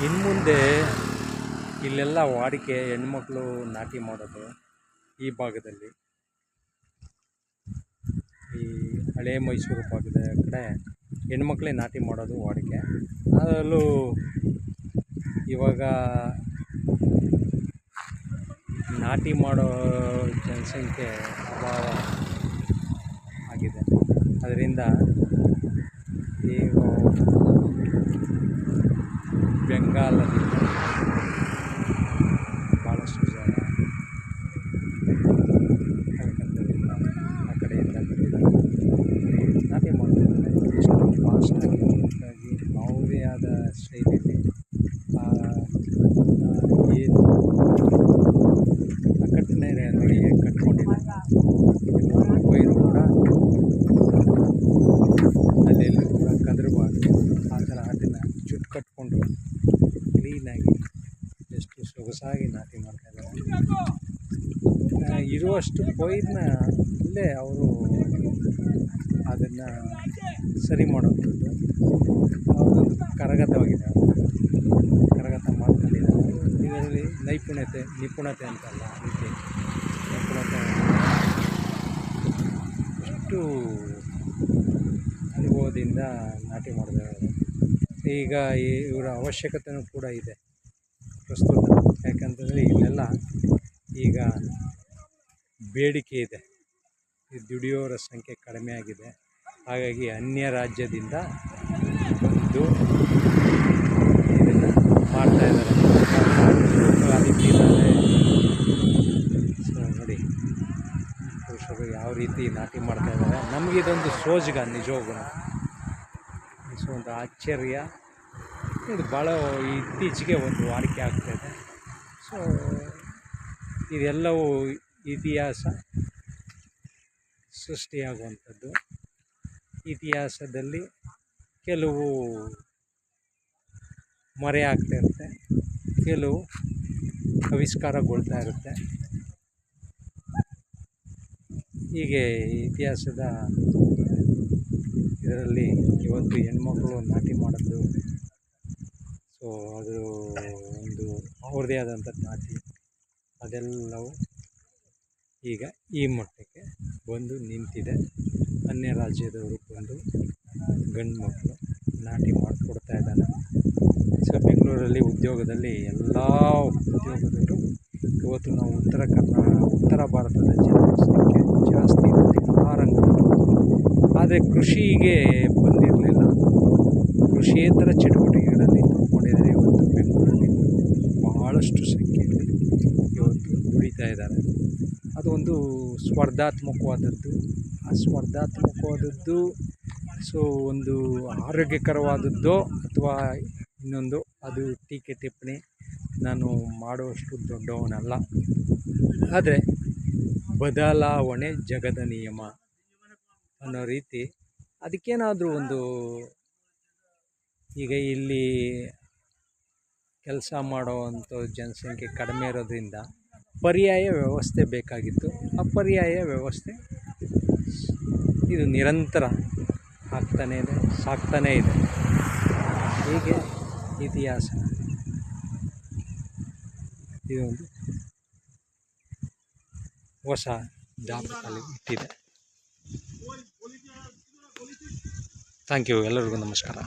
ಇನ್ನು ಮುಂದೆ ಇಲ್ಲೆಲ್ಲ ವಾಡಿಕೆ ಹೆಣ್ಮಕ್ಳು ನಾಟಿ ಮಾಡೋದು ಈ ಭಾಗದಲ್ಲಿ, ಈ ಹಳೆ ಮೈಸೂರು ಭಾಗದ ಕಡೆ ಹೆಣ್ಮಕ್ಳೇ ನಾಟಿ ಮಾಡೋದು ವಾಡಿಕೆ. ಅದರಲ್ಲೂ ಇವಾಗ ನಾಟಿ ಮಾಡೋ ಜನಸಂಖ್ಯೆ ಅಭಾವ ಆಗಿದೆ. ಅದರಿಂದ ಈಗ ಬೆಂಗಾಲದಿಂದ ಭಾಳಷ್ಟು ಜನ ಕಲ್ಕತ್ತದಿಂದ ಆ ಕಡೆಯಿಂದ ನಾಟಿ ಮಾಡ್ತಿದ್ದಾರೆ. ಎಷ್ಟು ಫಾಸ್ಟಾಗಿ ಯಾವುದೇ ಆದ ಶೈಲಿಯಲ್ಲಿ ಏನು ಕಟ್ಟನೆ ನೋಡಿ ಕಟ್ಕೊಂಡಿದ್ದಾರೆ. ಪೈರು ಕೂಡ ಅಲ್ಲೆಲ್ಲೂ ಕೂಡ ಕದರಬಾರ್ದು, ಆ ಥರ ಅದನ್ನು ಜುಟ್ಟು ಕಟ್ಕೊಂಡು ಕ್ಲೀನಾಗಿ ಎಷ್ಟು ಸೊಗಸಾಗಿ ನಾಟಿ ಮಾಡ್ತಾಯಿದ್ದಾರೆ. ಇರುವಷ್ಟು ಪೈರನ್ನ ಅಲ್ಲೇ ಅವರು ಅದನ್ನು ಸರಿ ಮಾಡೋವಂಥದ್ದು ಅವರೊಂದು ಕರಗತವಾಗಿದೆ. ಕರಗತ ಮಾಡ್ಕೊಂಡಿದ್ದಾರೆ. ಇದರಲ್ಲಿ ನಿಪುಣತೆ ಅಂತಲ್ಲ, ಅದಕ್ಕೆ ನಿಪುಣತೆ ಎಷ್ಟು ಅನುಭವದಿಂದ ನಾಟಿ ಮಾಡಿದ್ದಾರೆ. ಈಗ ಇವರ ಅವಶ್ಯಕತೆಯೂ ಕೂಡ ಇದೆ ಪ್ರಸ್ತುತ. ಯಾಕಂತಂದರೆ ಇಲ್ಲೆಲ್ಲ ಈಗ ಬೇಡಿಕೆ ಇದೆ, ಈ ದುಡಿಯೋರ ಸಂಖ್ಯೆ ಕಡಿಮೆ ಆಗಿದೆ. ಹಾಗಾಗಿ ಅನ್ಯ ರಾಜ್ಯದಿಂದ ಬಂದು ಇದನ್ನು ಮಾಡ್ತಾಯಿದ್ದಾರೆ. ಸೊ ನೋಡಿ ಪುರುಷರು ಯಾವ ರೀತಿ ನಾಟಿ ಮಾಡ್ತಾಯಿದ್ದಾರೆ. ನಮಗಿದೊಂದು ಸೋಜಿಗ, ನಿಜವಾಗೂ ಸೊ ಒಂದು ಆಶ್ಚರ್ಯ. ಇದು ಭಾಳ ಇತ್ತೀಚೆಗೆ ಒಂದು ವಾಡಿಕೆ ಆಗ್ತಾಯಿದೆ. ಸೊ ಇದೆಲ್ಲವೂ ಇತಿಹಾಸ ಸೃಷ್ಟಿಯಾಗುವಂಥದ್ದು. ಇತಿಹಾಸದಲ್ಲಿ ಕೆಲವು ಮರೆಯಾಗ್ತಾ ಇರುತ್ತೆ, ಕೆಲವು ಆವಿಷ್ಕಾರಗೊಳ್ತಾ ಇರುತ್ತೆ. ಹೀಗೆ ಇತಿಹಾಸದ ಇದರಲ್ಲಿ ಇವತ್ತು ಹೆಣ್ಮಕ್ಳು ನಾಟಿ ಮಾಡೋದು, ಸೊ ಅದು ಒಂದು ಅವ್ರದ್ದೇ ಆದಂಥ ನಾಟಿ, ಅದೆಲ್ಲವೂ ಈಗ ಈ ಮಟ್ಟಕ್ಕೆ ಬಂದು ನಿಂತಿದೆ. ಅನ್ಯ ರಾಜ್ಯದವರು ಬಂದು ಗಂಡು ಮಕ್ಕಳು ನಾಟಿ ಮಾಡಿಕೊಡ್ತಾ ಇದ್ದಾರೆ. ಸೊ ಬೆಂಗಳೂರಲ್ಲಿ ಉದ್ಯೋಗದಲ್ಲಿ ಎಲ್ಲ ಉದ್ಯೋಗದಲ್ಲೂ ಇವತ್ತು ನಾವು ಉತ್ತರ ಭಾರತದ ಜನಸಂಖ್ಯೆ ಜಾಸ್ತಿ ಇದೆ ಎಲ್ಲ ರಂಗದಲ್ಲೂ. ಆದರೆ ಕೃಷಿಗೆ ಬಂದಿರಲಿಲ್ಲ. ಕೃಷಿಯೇತರ ಚಟುವಟಿಕೆಗಳಲ್ಲಿ ತೊಗೊಂಡಿದ್ದಾರೆ. ಇವತ್ತು ಬೆಂಗಳೂರಲ್ಲಿ ಬಹಳಷ್ಟು ಸಂಖ್ಯೆಯಲ್ಲಿ ಇವತ್ತು ದುಡಿತಾ ಇದ್ದಾರೆ. ಅದು ಒಂದು ಸ್ಪರ್ಧಾತ್ಮಕವಾದದ್ದು. ಆ ಸ್ಪರ್ಧಾತ್ಮಕವಾದದ್ದು ಸೊ ಒಂದು ಆರೋಗ್ಯಕರವಾದದ್ದೋ ಅಥವಾ ಇನ್ನೊಂದು, ಅದು ಟೀಕೆ ಟಿಪ್ಪಣಿ ನಾನು ಮಾಡುವಷ್ಟು ದೊಡ್ಡವನಲ್ಲ. ಆದರೆ ಬದಲಾವಣೆ ಜಗದ ನಿಯಮ ಅನ್ನೋ ರೀತಿ ಅದಕ್ಕೇನಾದರೂ ಒಂದು, ಈಗ ಇಲ್ಲಿ ಕೆಲಸ ಮಾಡೋವಂಥ ಜನಸಂಖ್ಯೆ ಕಡಿಮೆ ಇರೋದ್ರಿಂದ ಪರ್ಯಾಯ ವ್ಯವಸ್ಥೆ ಬೇಕಾಗಿತ್ತು. ಆ ಪರ್ಯಾಯ ವ್ಯವಸ್ಥೆ ಇದು ನಿರಂತರ ಆಗ್ತಾನೇ ಇದೆ, ಸಾಕ್ತಾನೇ ಇದೆ. ಹೀಗೆ ಇತಿಹಾಸ ಇದೊಂದು ಹೊಸ ದಾಪುಗಾಲು ಇಟ್ಟಿದೆ. ಥ್ಯಾಂಕ್ ಯು, ಎಲ್ಲರಿಗೂ ನಮಸ್ಕಾರ.